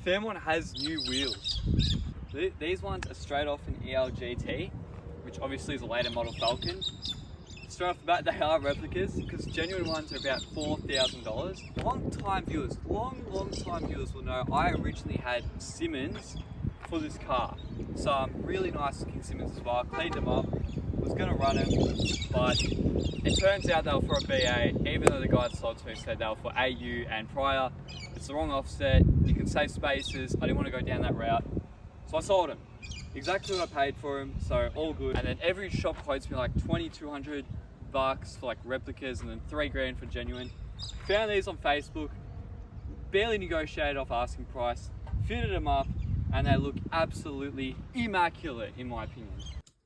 Fairmont has new wheels. These ones are straight off an ELGT, which obviously is a later model Falcon. Straight off the bat, they are replicas because genuine ones are about $4,000. Long time viewers will know I originally had Simmons for this car. So really nice looking Simmons as well. Cleaned them up, was gonna run them, but it turns out they were for a BA, even though the guy that sold to me said they were for AU and prior. It's the wrong offset, you can save spaces, I didn't want to go down that route. So I sold them. Exactly what I paid for them, so all good. And then every shop quotes me like $2,200 for like replicas and then $3,000 for genuine. Found these on Facebook, barely negotiated off asking price, fitted them up, and they look absolutely immaculate in my opinion.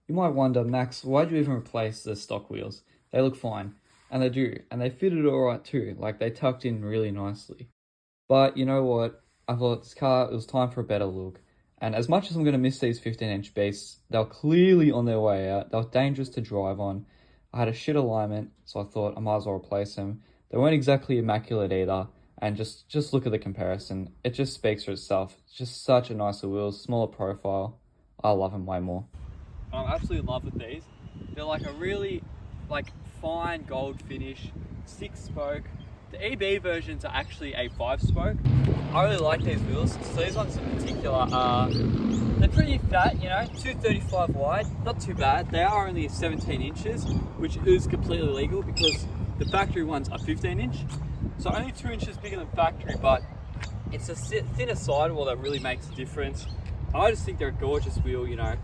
You might wonder, Max, why'd you even replace the stock wheels? They look fine, and they do, and they fitted alright too, like they tucked in really nicely. But you know what, I thought this car, it was time for a better look. And as much as I'm going to miss these 15-inch beasts, they were clearly on their way out. They were dangerous to drive on. I had a shit alignment, so I thought I might as well replace them. They weren't exactly immaculate either. And just look at the comparison. It just speaks for itself. It's just such a nicer wheel, smaller profile. I love them way more. I'm absolutely in love with these. They're like a really fine gold finish, 6-spoke. The EB versions are actually a 5-spoke. I really like these wheels. So these ones in particular are, they're pretty fat, you know, 235 wide, not too bad. They are only 17 inches, which is completely legal because the factory ones are 15 inch. So only 2 inches bigger than factory, but it's a thinner sidewall that really makes a difference. I just think they're a gorgeous wheel, you know.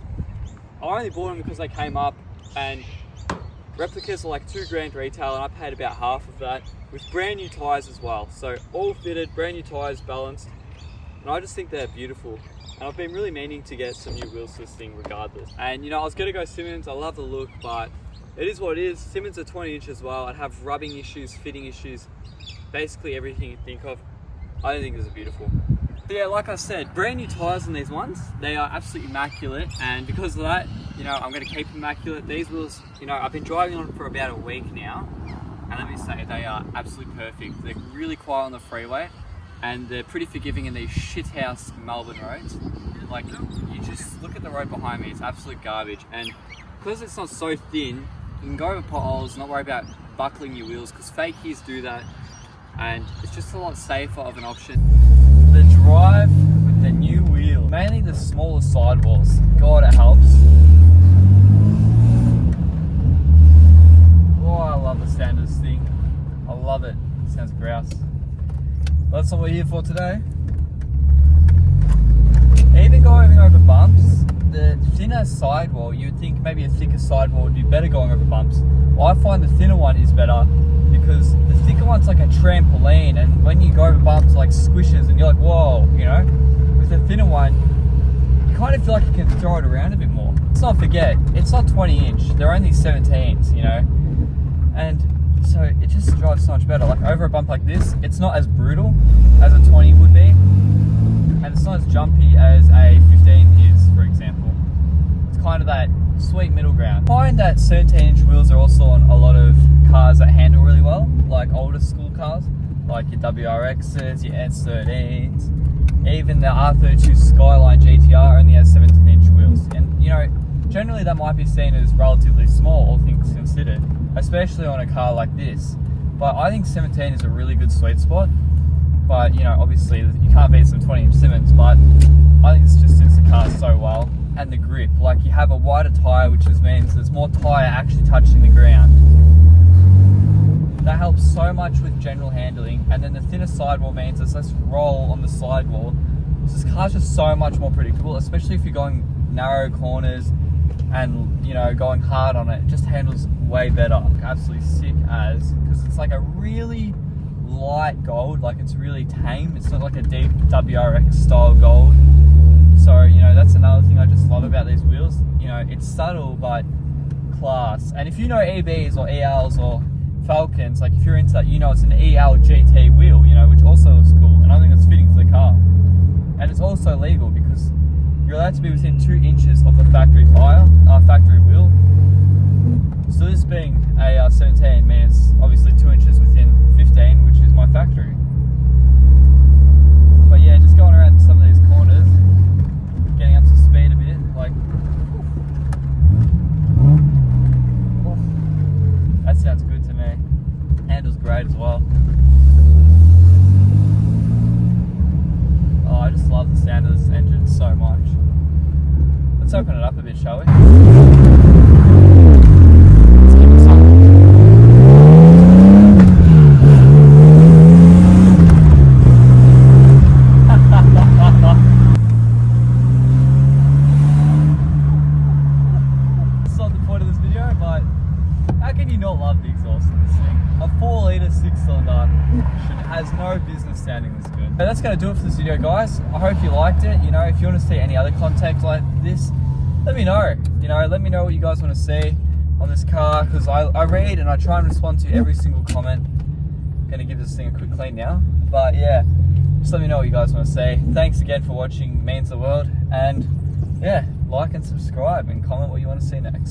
I only bought them because they came up and replicas are like $2,000 retail and I paid about half of that with brand new tyres as well. So all fitted, brand new tyres, balanced. And I just think they're beautiful. And I've been really meaning to get some new wheels to this thing regardless. And you know, I was gonna go Simmons, I love the look, but it is what it is. Simmons are 20 inch as well. I'd have rubbing issues, fitting issues, basically everything you think of. I don't think this is beautiful. So yeah, like I said, brand new tyres on these ones. They are absolutely immaculate, and because of that, you know, I'm going to keep them immaculate. These wheels, you know, I've been driving on for about a week now, and let me say, they are absolutely perfect. They're really quiet on the freeway, and they're pretty forgiving in these shithouse Melbourne roads. Like, you just look at the road behind me, it's absolute garbage, and because it's not so thin, you can go over potholes, not worry about buckling your wheels, because fakies do that, and it's just a lot safer of an option. The drive with the new wheel, mainly the smaller sidewalls, God it helps. Oh, I love the sound of this thing. I love it. It sounds grouse. But that's what we're here for today. Even going over bumps, the thinner sidewall, you would think maybe a thicker sidewall would be better going over bumps. Well, I find the thinner one is better because the thicker one's like a trampoline, and when you go over bumps, like squishes, and you're like, whoa, you know? With the thinner one, you kind of feel like you can throw it around a bit more. Let's not forget, it's not 20 inch, they're only 17s, you know? And so it just drives so much better. Like over a bump like this, it's not as brutal as a 20 would be, and it's not as jumpy as a 15 is, for example. It's kind of that sweet middle ground. I find that 17-inch wheels are also on a lot of cars that handle really well, like older school cars, like your WRXs, your S13s, even the R32 Skyline GTR only has 17-inch wheels. And you know, generally that might be seen as relatively small, all things considered, especially on a car like this. But I think 17 is a really good sweet spot. But you know, obviously you can't beat some 20-inch Simmons, but I think this just suits the car so well. And the grip, like you have a wider tyre, which just means there's more tyre actually touching the ground. That helps so much with general handling, and then the thinner sidewall means there's less roll on the sidewall. So this car's just so much more predictable, especially if you're going narrow corners and you know, going hard on it. It just handles way better. Like, absolutely sick as, because it's like a really light gold, like it's really tame. It's not like a deep WRX style gold. So, you know, that's another thing I just love about these wheels. You know, it's subtle, but class. And if you know EBs or ELs or Falcons, like if you're into that, you know it's an EL GT wheel, you know, which also looks cool. And I think it's fitting for the car. And it's also legal because you're allowed to be within 2 inches of the factory tyre, factory wheel. So this being a 17 means obviously 2 inches within 15, which is my factory. But yeah, just going around some of love the sound of this engine so much. Let's open it up a bit, shall we? Let's give it some. That's not the point of this video, but how can you not love the exhaust in this thing? A 4-litre 6-cylinder has no business sounding this good. But that's going to do it for this video, guys. I hope you liked it. You know, if you want to see any other content like this, let me know. You know, let me know what you guys want to see on this car, because I read and I try and respond to every single comment. I'm going to give this thing a quick clean now. But yeah, just let me know what you guys want to say. Thanks again for watching. It means the world. And yeah, like and subscribe and comment what you want to see next.